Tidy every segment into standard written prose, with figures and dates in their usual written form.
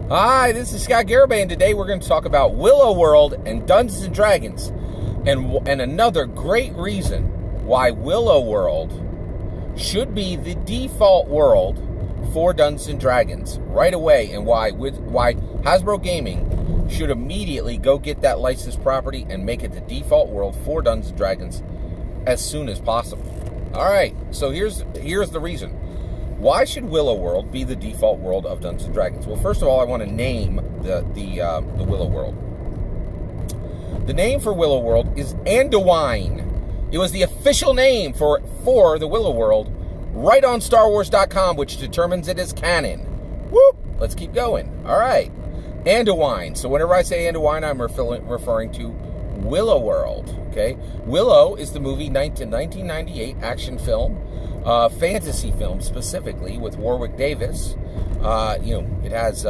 Hi, this is Scott Garibay, and today we're going to talk about Willow World and Dungeons and Dragons, and another great reason why Willow World should be the default world for Dungeons and Dragons right away, and why Hasbro Gaming should immediately go get that licensed property and make it the default world for Dungeons and Dragons as soon as possible. All right, so here's the reason. Why should Willow World be the default world of Dungeons and Dragons? Well, first of all, I want to name the Willow World. The name for Willow World is Andowyne. It was the official name for the Willow World right on StarWars.com, which determines it as canon. Whoop! Let's keep going. All right. Andowyne. So whenever I say Andowyne, I'm referring to Willow World. Okay? Willow is the movie 1998 action film. Fantasy film specifically with Warwick Davis. It has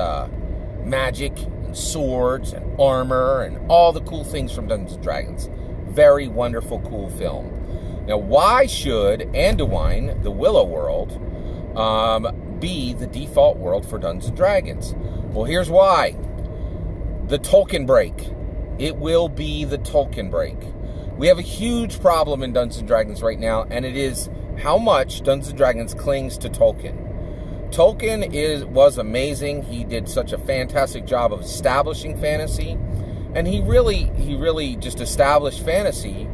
magic and swords and armor and all the cool things from Dungeons and Dragons. Very wonderful, cool film. Now, why should Andowyne, the Willow World, be the default world for Dungeons and Dragons? Well, here's why. The Tolkien break. It will be the Tolkien break. We have a huge problem in Dungeons and Dragons right now, and it is how much Dungeons & Dragons clings to Tolkien. Tolkien was amazing. He did such a fantastic job of establishing fantasy, and he really just established fantasy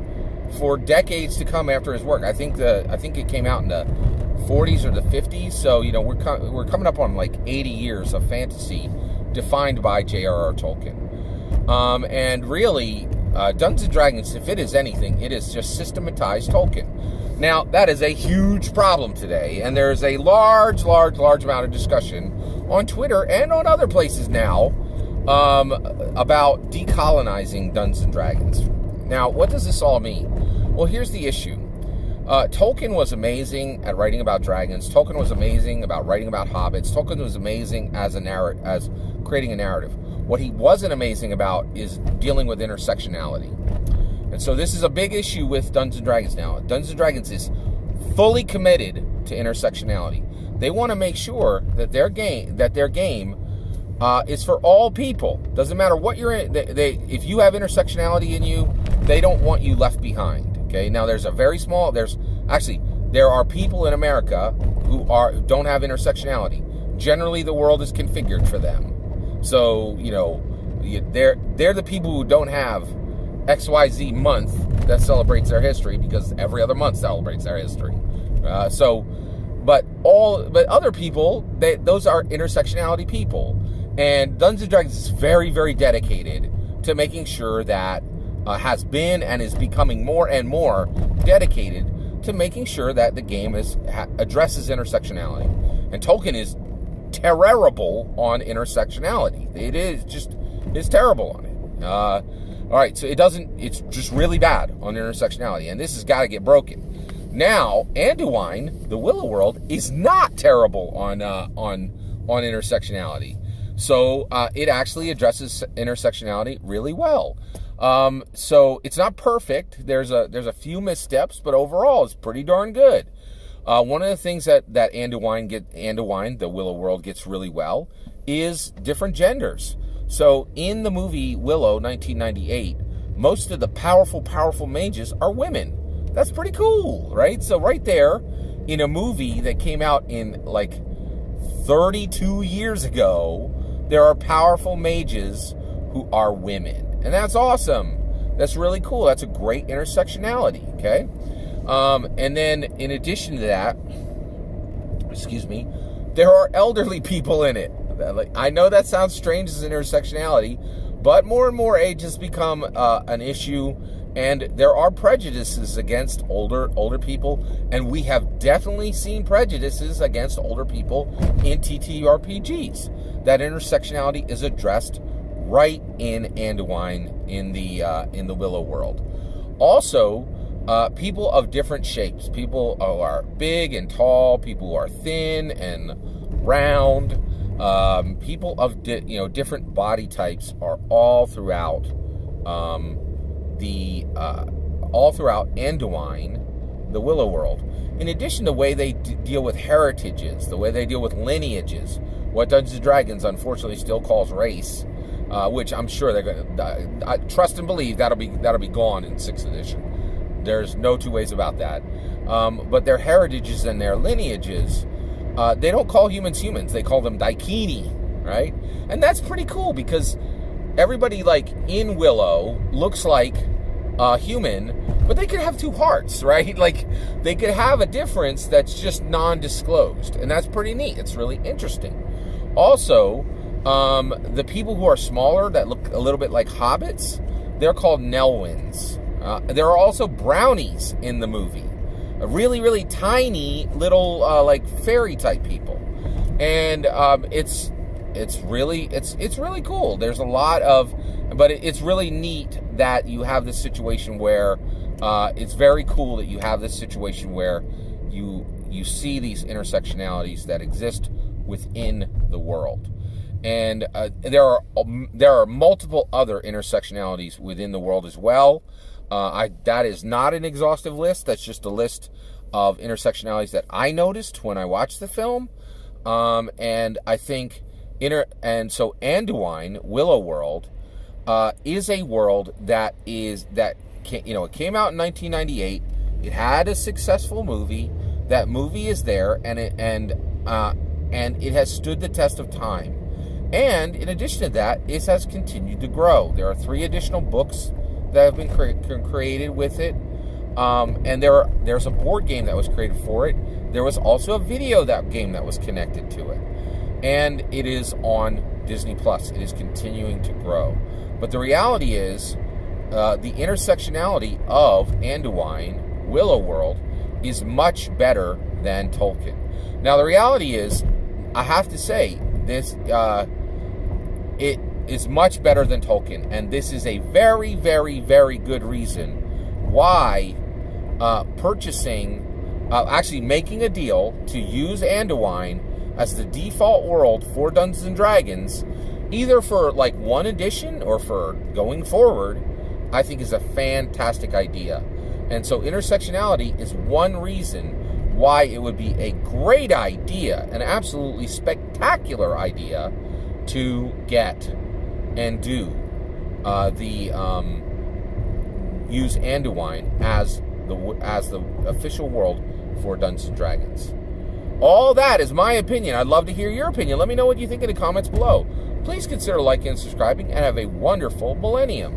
for decades to come after his work. I think it came out in the 40s or the 50s, so we're coming up on like 80 years of fantasy defined by J.R.R. Tolkien. And really, Dungeons & Dragons, if it is anything, it is just systematized Tolkien. Now, that is a huge problem today, and there's a large amount of discussion on Twitter and on other places now about decolonizing Dungeons & Dragons. Now, what does this all mean? Well, here's the issue. Tolkien was amazing at writing about dragons. Tolkien was amazing about writing about hobbits. Tolkien was amazing as creating a narrative. What he wasn't amazing about is dealing with intersectionality. And so this is a big issue with Dungeons & Dragons now. Dungeons & Dragons is fully committed to intersectionality. They want to make sure that their game is for all people. Doesn't matter what you're in. If you have intersectionality in you, they don't want you left behind. Okay. Now there are people in America who don't have intersectionality. Generally, the world is configured for them. So they're the people who don't have XYZ month that celebrates their history, because every other month celebrates their history. But other people, those are intersectionality people. And Dungeons & Dragons is very, very dedicated to making sure that has been and is becoming more and more dedicated to making sure that the game addresses intersectionality. And Tolkien is terrible on intersectionality. It's terrible on it. All right, so it's just really bad on intersectionality, and this has got to get broken. Now, Andowyne, the Willow World, is not terrible on intersectionality. So it actually addresses intersectionality really well. So it's not perfect. There's a few missteps, but overall it's pretty darn good. One of the things that Andowyne, the Willow World, gets really well is different genders. So in the movie Willow, 1998, most of the powerful mages are women. That's pretty cool, right? So right there, in a movie that came out in like 32 years ago, there are powerful mages who are women. And that's awesome. That's really cool. That's a great intersectionality, okay? And then in addition to that, there are elderly people in it. I know that sounds strange as intersectionality, but more and more age has become an issue, and there are prejudices against older people, and we have definitely seen prejudices against older people in TTRPGs. That intersectionality is addressed right in Andowyne in the Willow World. Also, people of different shapes, people who are big and tall, people who are thin and round. People of different body types are all throughout Andowyne, the Willow World. In addition, the way they deal with heritages, the way they deal with lineages, what Dungeons & Dragons unfortunately still calls race, which I'm sure they're going to trust and believe that'll be gone in 6th edition. There's no two ways about that. But their heritages and their lineages, they don't call humans humans. They call them Daikini, right? And that's pretty cool because everybody, like, in Willow looks like human, but they could have two hearts, right? Like, they could have a difference that's just non-disclosed, and that's pretty neat. It's really interesting. Also, the people who are smaller that look a little bit like hobbits, they're called Nelwyns. There are also brownies in the movie, really, really tiny little like fairy type people, and it's really cool. There's a lot of, but it's really neat that you have this situation where it's very cool that you have this situation where you see these intersectionalities that exist within the world. And there are multiple other intersectionalities within the world as well. That is not an exhaustive list. That's just a list of intersectionalities that I noticed when I watched the film. And I think so Andowyne, Willow World, is a world that it came out in 1998. It had a successful movie. That movie is there, and it has stood the test of time. And in addition to that, it has continued to grow. There are 3 additional books that have been created with it. And there's a board game that was created for it. There was also a video game that was connected to it. And it is on Disney Plus. It is continuing to grow. But the reality is, the intersectionality of Andowyne, Willow World, is much better than Tolkien. Now, the reality is, I have to say, this it is much better than Tolkien, and this is a very, very, very good reason why actually making a deal to use Andowyne as the default world for Dungeons & Dragons, either for like one edition or for going forward, I think is a fantastic idea. And so intersectionality is one reason why it would be a great idea, an absolutely spectacular idea, to get and do use Andowyne as the official world for Dungeons & Dragons. All that is my opinion. I'd love to hear your opinion. Let me know what you think in the comments below. Please consider liking and subscribing, and have a wonderful millennium.